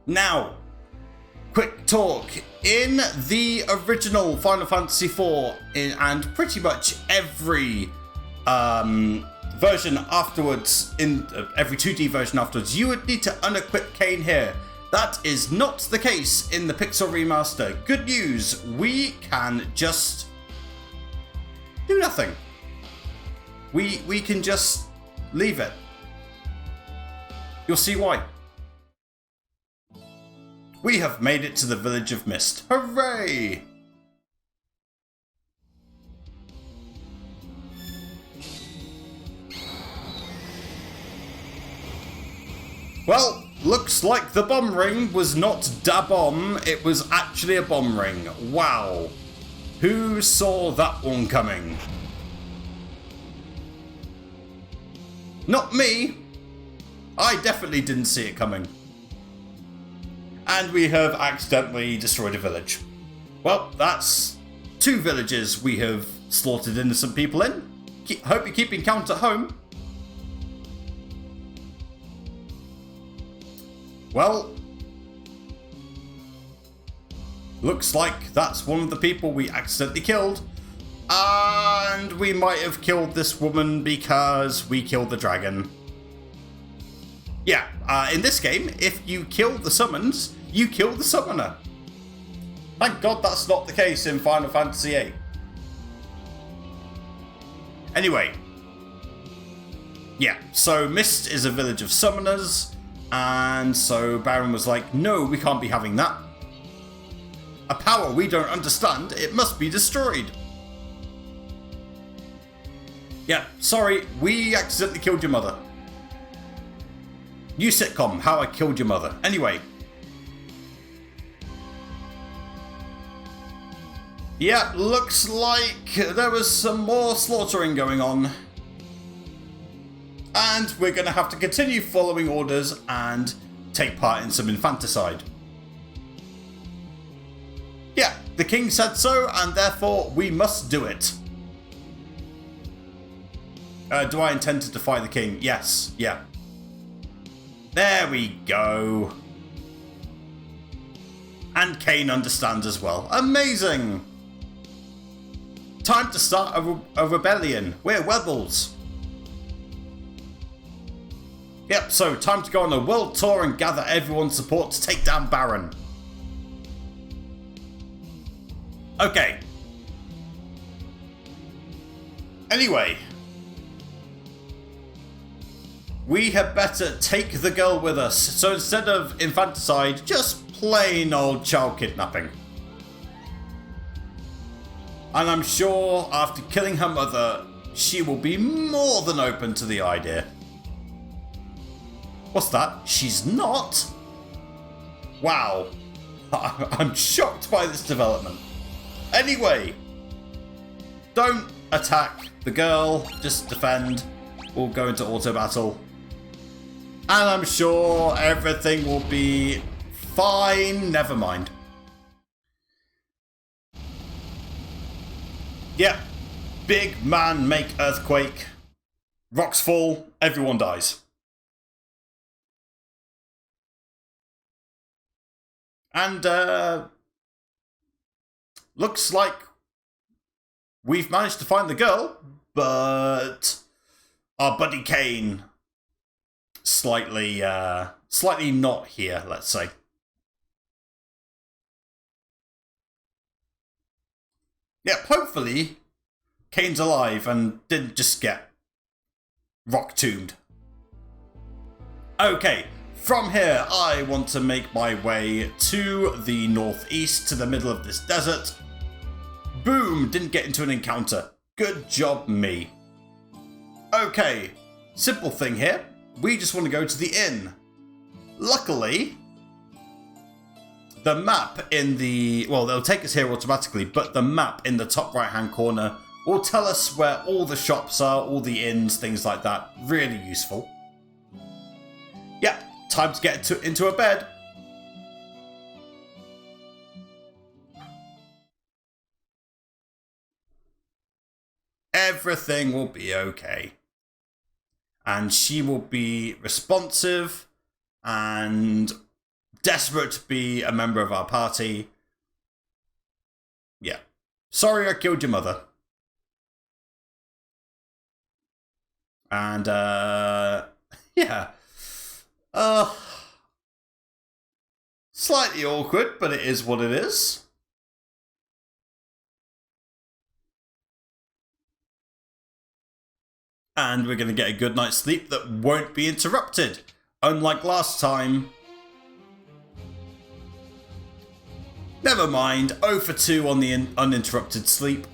Now, quick talk. In the original Final Fantasy IV, and pretty much every version afterwards, in every 2D version afterwards, you would need to unequip Kain here. That is not the case in the Pixel Remaster. Good news, we can just do nothing. We can just leave it. You'll see why. We have made it to the Village of Mist. Hooray! Well, looks like the bomb ring was not da bomb, it was actually a bomb ring. Wow. Who saw that one coming? Not me. I definitely didn't see it coming. And we have accidentally destroyed a village. Well, that's 2 villages we have slaughtered innocent people in. Hope you're keeping count at home. Well, looks like that's one of the people we accidentally killed. And we might have killed this woman because we killed the dragon. Yeah, in this game, if you kill the summons, you kill the summoner. Thank God that's not the case in Final Fantasy VIII. Anyway. Yeah, so Mist is a village of summoners. And so Baron was like, no, we can't be having that. A power we don't understand, it must be destroyed. Yeah, sorry, we accidentally killed your mother. New sitcom, How I Killed Your Mother. Anyway. Yeah, looks like there was some more slaughtering going on. And we're going to have to continue following orders and take part in some infanticide. Yeah, the king said so, and therefore we must do it. Do I intend to defy the king? Yes, yeah. There we go. And Kain understands as well. Amazing! Time to start a rebellion. We're rebels. Yep, so time to go on a world tour and gather everyone's support to take down Baron. Okay. Anyway. We had better take the girl with us. So instead of infanticide, just plain old child kidnapping. And I'm sure after killing her mother, she will be more than open to the idea. What's that? She's not? Wow. I'm shocked by this development. Anyway. Don't attack the girl. Just defend. We'll go into auto battle. And I'm sure everything will be fine. Never mind. Yep. Big man make earthquake. Rocks fall. Everyone dies. And looks like we've managed to find the girl, but our buddy Kain slightly not here, let's say. Yep, hopefully Kain's alive and didn't just get rock-tombed. Okay. From here, I want to make my way to the northeast, to the middle of this desert. Boom! Didn't get into an encounter. Good job, me. Okay, simple thing here. We just want to go to the inn. Luckily, the map in the... well, they'll take us here automatically, but the map in the top right-hand corner will tell us where all the shops are, all the inns, things like that. Really useful. Yeah. Time to get into a bed. Everything will be okay. And she will be responsive and desperate to be a member of our party. Yeah. Sorry I killed your mother. And, yeah. Slightly awkward, but it is what it is. And we're going to get a good night's sleep that won't be interrupted. Unlike last time. Never mind, 0 for 2 on the uninterrupted sleep.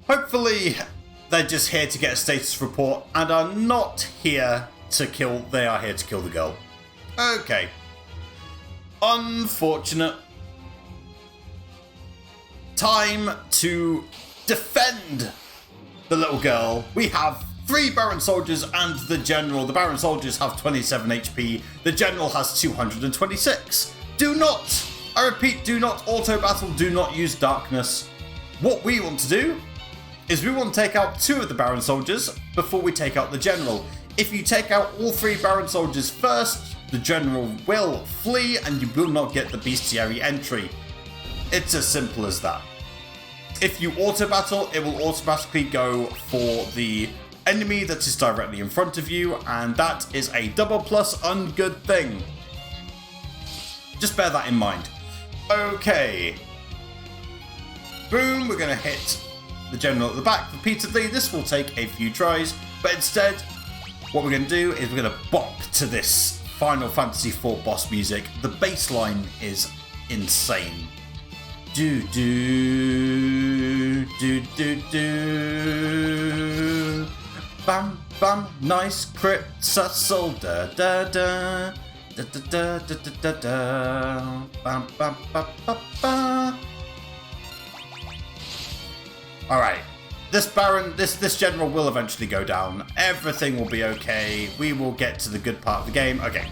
Hopefully they're just here to get a status report and are not here to kill, they are here to kill the girl. Okay. Unfortunate. Time to defend the little girl. We have 3 Baron soldiers and the general. The Baron soldiers have 27 HP. The general has 226. Do not, I repeat, do not auto battle. Do not use darkness. What we want to do is we want to take out 2 of the Baron soldiers before we take out the general. If you take out all 3 Baron soldiers first, the general will flee and you will not get the bestiary entry. It's as simple as that. If you auto battle, it will automatically go for the enemy that is directly in front of you, and that is a double plus ungood thing. Just bear that in mind. Okay. Boom, we're going to hit the general at the back repeatedly. This will take a few tries, but instead, what we're going to do is we're going to bop to this Final Fantasy IV boss music. The bass line is insane. Do do do do do. Bam bam, nice crit sussel. Da da da da da da da da da. Bam bam ba ba ba. All right, this Baron, this general will eventually go down. Everything will be okay. We will get to the good part of the game. Okay.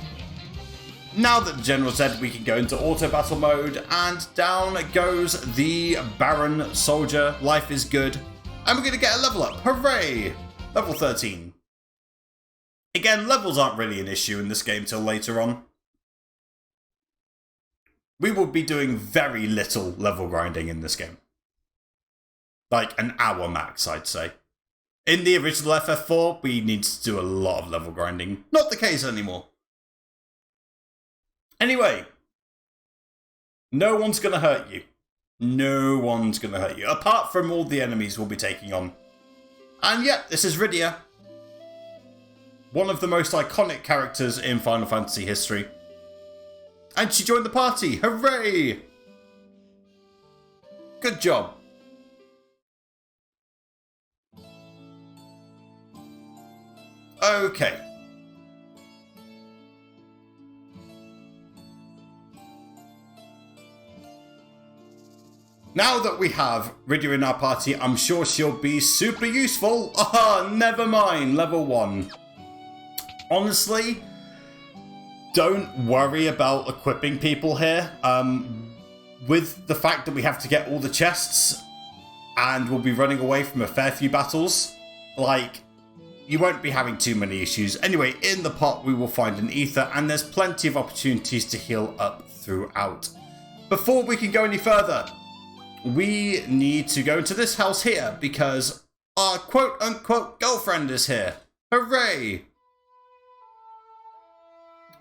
Now that the general said, we can go into auto battle mode, and down goes the Baron soldier. Life is good, and we're going to get a level up. Hooray! Level 13. Again, levels aren't really an issue in this game till later on. We will be doing very little level grinding in this game. Like an hour max, I'd say. In the original FF4, we need to do a lot of level grinding. Not the case anymore. Anyway, no one's going to hurt you. No one's going to hurt you. Apart from all the enemies we'll be taking on. And yeah, this is Rydia. One of the most iconic characters in Final Fantasy history. And she joined the party. Hooray! Good job. Okay. Now that we have Rydia in our party, I'm sure she'll be super useful. Ah, never mind, level 1. Honestly, don't worry about equipping people here. With the fact that we have to get all the chests and we'll be running away from a fair few battles, like, you won't be having too many issues. Anyway, in the pot we will find an ether, and there's plenty of opportunities to heal up throughout. Before we can go any further, we need to go into this house here because our quote-unquote girlfriend is here. Hooray!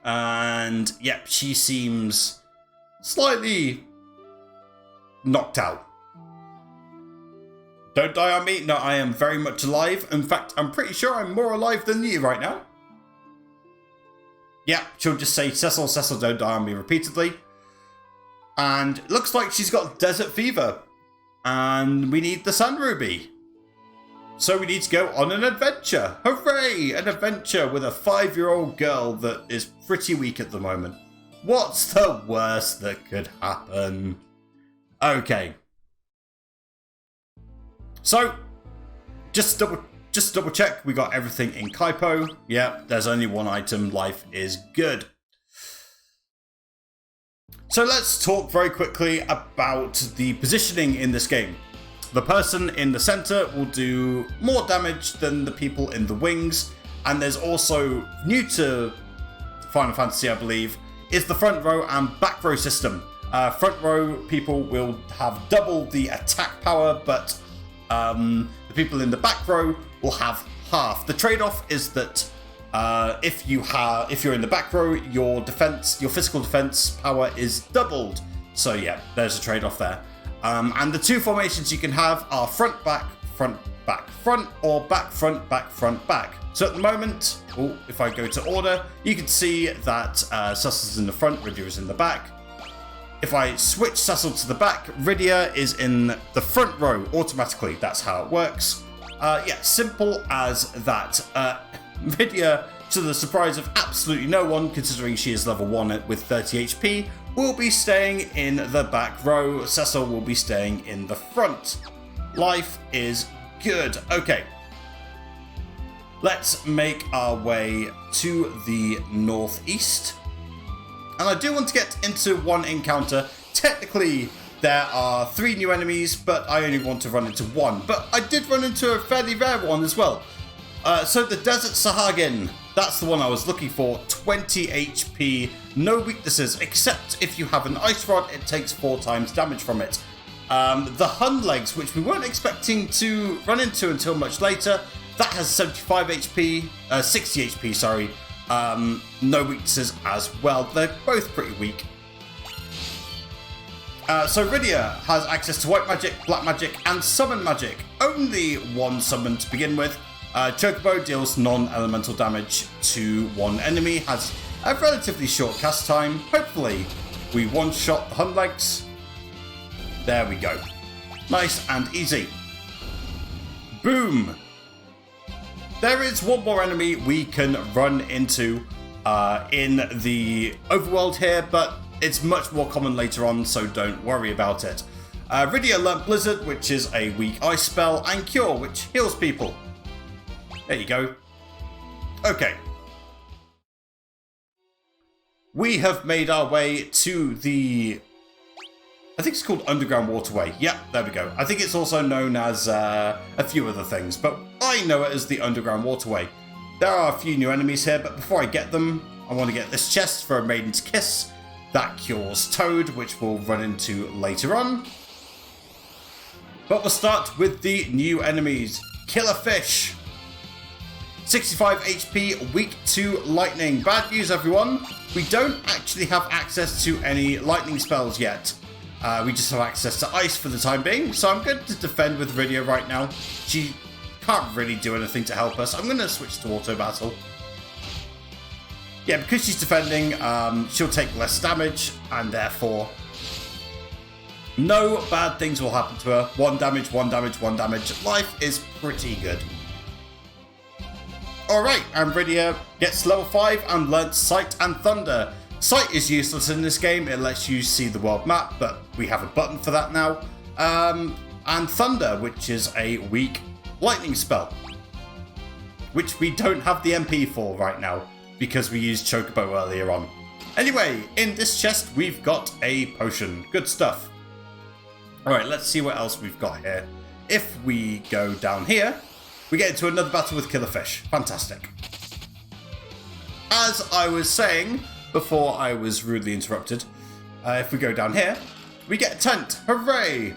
And, yep, she seems slightly knocked out. Don't die on me. No, I am very much alive. In fact, I'm pretty sure I'm more alive than you right now. Yep, she'll just say, Cecil, Cecil, don't die on me repeatedly. And looks like she's got desert fever. And we need the Sun Ruby. So we need to go on an adventure. Hooray! An adventure with a 5-year-old girl that is pretty weak at the moment. What's the worst that could happen? Okay. So, just double check we got everything in Kaipo. Yep, there's only one item. Life is good. So let's talk very quickly about the positioning in this game. The person in the center will do more damage than the people in the wings, and there's also, new to Final Fantasy, I believe, is the front row and back row system. Front row people will have double the attack power, but the people in the back row will have half. The trade-off is that if you're in the back row, your physical defense power is doubled. So yeah, there's a trade-off there. And the two formations you can have are front back front, or back front back. So at the moment, if I go to order, you can see that Cecil's in the front, Rydia is in the back. If I switch Cecil to the back, Rydia is in the front row automatically. That's how it works. Yeah, simple as that. Rydia, to the surprise of absolutely no one, considering she is level 1 with 30 HP, will be staying in the back row. Cecil will be staying in the front. Life is good. Okay. Let's make our way to the northeast. And I do want to get into one encounter. Technically, there are 3 new enemies, but I only want to run into one. But I did run into a fairly rare one as well. So the Desert Sahagin, that's the one I was looking for. 20 HP, no weaknesses, except if you have an Ice Rod, it takes 4 times damage from it. The Hun Legs, which we weren't expecting to run into until much later, that has 75 HP, 60 HP, sorry. No weaknesses as well. They're both pretty weak. So Rydia has access to white magic, black magic, and summon magic. Only one summon to begin with. Chocobo deals non-elemental damage to one enemy, has a relatively short cast time. Hopefully, we one-shot the Hun Legs. There we go. Nice and easy. Boom. There is one more enemy we can run into in the overworld here, but it's much more common later on, so don't worry about it. Rydia learnt Blizzard, which is a weak ice spell, and Cure, which heals people. There you go. Okay. We have made our way to the... I think it's called Underground Waterway. Yep, there we go. I think it's also known as a few other things, but I know it as the Underground Waterway. There are a few new enemies here, but before I get them, I want to get this chest for a Maiden's Kiss. That cures Toad, which we'll run into later on. But we'll start with the new enemies. Killer Fish. 65 HP, weak to lightning. Bad news, everyone. We don't actually have access to any lightning spells yet. We just have access to ice for the time being, so I'm going to defend with Rydia right now. She can't really do anything to help us. I'm going to switch to auto battle. Yeah, because she's defending, she'll take less damage, and therefore no bad things will happen to her. 1 damage, 1 damage, 1 damage. Life is pretty good. Alright, and Rydia gets level 5 and learnt Sight and Thunder. Sight is useless in this game, it lets you see the world map, but we have a button for that now. And Thunder, which is a weak lightning spell, which we don't have the MP for right now, because we used Chocobo earlier on. Anyway, in this chest we've got a potion. Good stuff. Alright, let's see what else we've got here. If we go down here, we get into another battle with Killerfish. Fantastic. As I was saying before I was rudely interrupted, if we go down here, we get a tent. Hooray!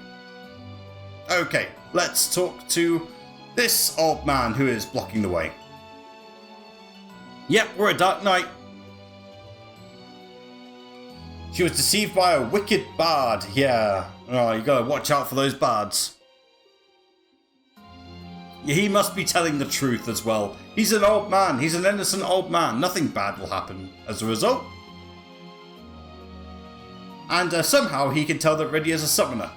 Okay, let's talk to this old man who is blocking the way. Yep, we're a Dark Knight. She was deceived by a wicked bard. Yeah. Oh, you gotta watch out for those bards. He must be telling the truth as well. He's an old man. He's an innocent old man. Nothing bad will happen as a result. And somehow he can tell that Rydia is a summoner.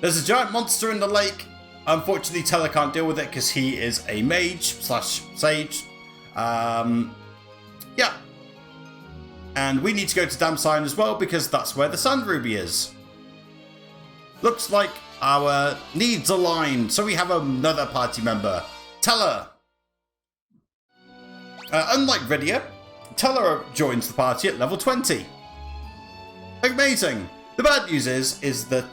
There's a giant monster in the lake. Unfortunately, Teller can't deal with it because he is a mage / sage. Yeah. And we need to go to Damsign as well because that's where the Sand Ruby is. Looks like our needs align, so we have another party member, Teller. Unlike Rydia, Teller joins the party at level 20. Amazing. The bad news is that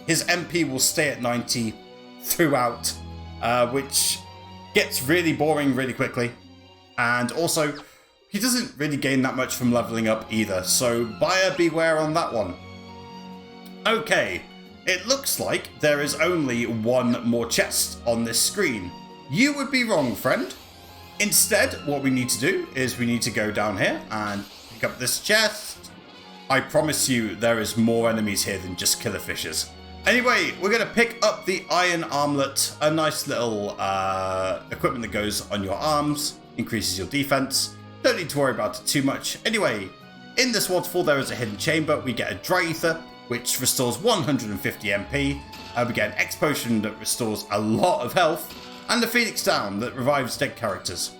his MP will stay at 90 throughout, which gets really boring really quickly. And also, he doesn't really gain that much from leveling up either, so buyer beware on that one. Okay, it looks like there is only one more chest on this screen. You would be wrong, friend. Instead, what we need to do is we need to go down here and pick up this chest. I promise you there is more enemies here than just killer fishes. Anyway, we're going to pick up the iron armlet, a nice little equipment that goes on your arms, increases your defense. Don't need to worry about it too much. Anyway, in this waterfall there is a hidden chamber. We get a dry ether, which restores 150 MP. We get an X potion that restores a lot of health, and the Phoenix Down that revives dead characters.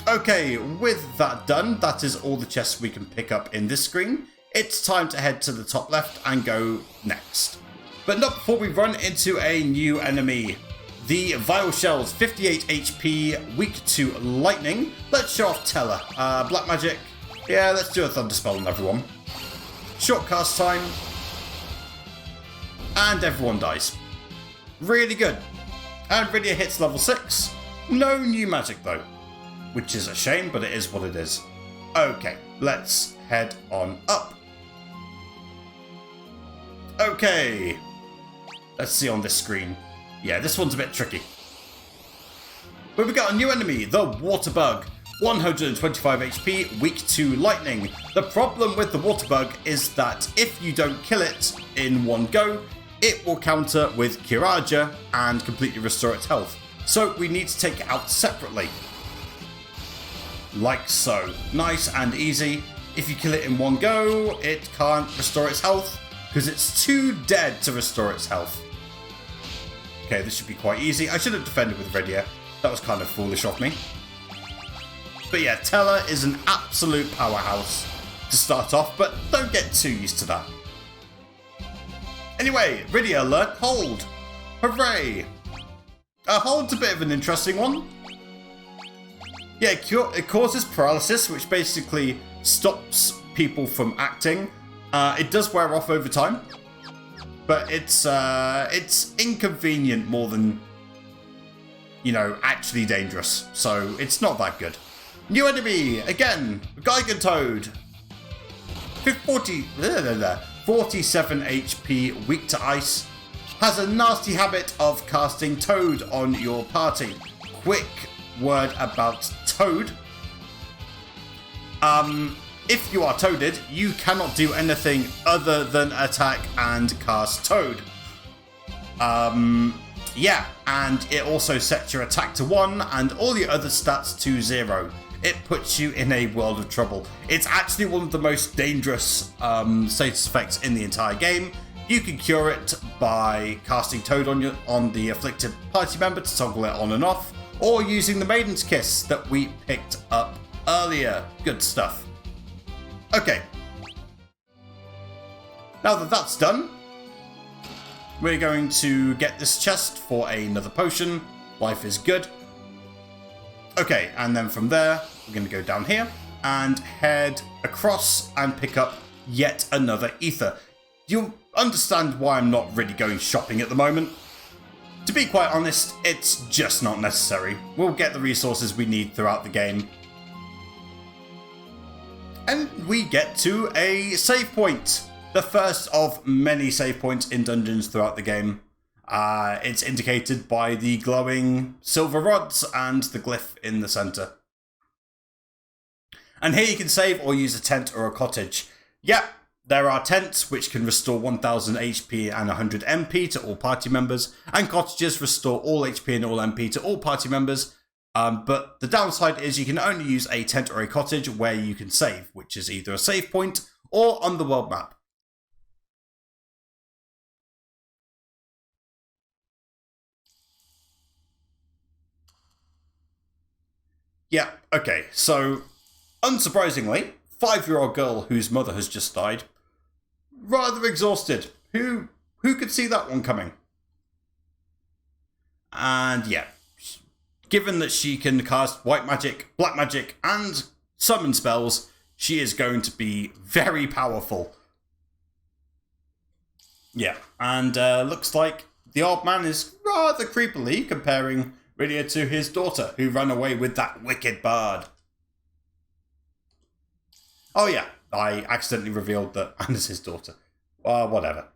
Okay, with that done, that is all the chests we can pick up in this screen. It's time to head to the top left and go next. But not before we run into a new enemy. The Vile Shells, 58 HP, weak to lightning. Let's show off Teller. Black magic. Yeah, let's do a Thunder Spell on everyone. Short cast time. And everyone dies. Really good. And Rydia hits level 6. No new magic though. Which is a shame, but it is what it is. Okay, let's head on up. Okay. Let's see on this screen. Yeah, this one's a bit tricky. But we got a new enemy, the Water Bug. 125 HP, weak to lightning. The problem with the Water Bug is that if you don't kill it in one go, it will counter with Kiraja and completely restore its health. So we need to take it out separately. Like so. Nice and easy. If you kill it in one go, it can't restore its health because it's too dead to restore its health. Okay, this should be quite easy. I should have defended with Rydia. That was kind of foolish of me. But yeah, Teller is an absolute powerhouse to start off, but don't get too used to that. Anyway, Rydia learnt Hold. Hooray! Hold's a bit of an interesting one. Yeah, it causes paralysis, which basically stops people from acting. It does wear off over time, but it's inconvenient more than, you know, actually dangerous. So it's not that good. New enemy again, Gigan Toad. 47 HP, weak to ice. Has a nasty habit of casting Toad on your party. Quick word about Toad. If you are toaded, you cannot do anything other than attack and cast Toad. Yeah, and it also sets your attack to 1 and all your other stats to 0. It puts you in a world of trouble. It's actually one of the most dangerous status effects in the entire game. You can cure it by casting Toad on the afflicted party member to toggle it on and off, or using the Maiden's Kiss that we picked up earlier. Good stuff. Okay. Now that that's done, we're going to get this chest for another potion. Life is good. Okay, and then from there, we're going to go down here and head across and pick up yet another ether. You'll understand why I'm not really going shopping at the moment. To be quite honest, it's just not necessary. We'll get the resources we need throughout the game. And we get to a save point. The first of many save points in dungeons throughout the game. It's indicated by the glowing silver rods and the glyph in the center. And here you can save or use a tent or a cottage. Yep, there are tents which can restore 1000 HP and 100 MP to all party members, and cottages restore all HP and all MP to all party members. But the downside is you can only use a tent or a cottage where you can save, which is either a save point or on the world map. Yeah, okay, so unsurprisingly, 5-year-old girl whose mother has just died, rather exhausted. Who could see that one coming? And yeah, given that she can cast white magic, black magic, and summon spells, she is going to be very powerful. Yeah, and looks like the old man is rather creepily comparing Radio to his daughter, who ran away with that wicked bird. Oh yeah, I accidentally revealed that Anna's his daughter. Well, whatever.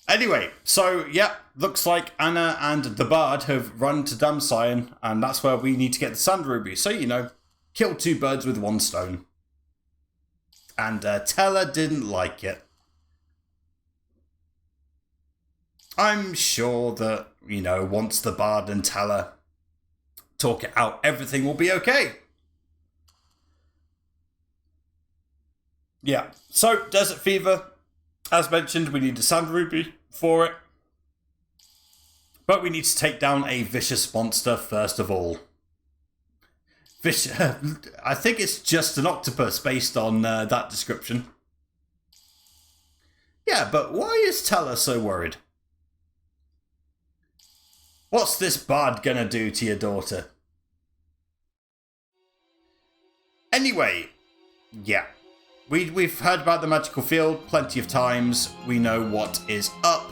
Anyway, so yeah, looks like Anna and the bird have run to Damsion, and that's where we need to get the Sand Ruby. So, you know, kill 2 birds with 1 stone. And Teller didn't like it. I'm sure that, you know, once the Bard and Teller talk it out, everything will be okay. Yeah, so Desert Fever, as mentioned, we need a Sand Ruby for it. But we need to take down a vicious monster first of all. I think it's just an octopus based on that description. Yeah, but why is Teller so worried? What's this bard gonna do to your daughter? Anyway, yeah. We've heard about the magical field plenty of times. We know what is up.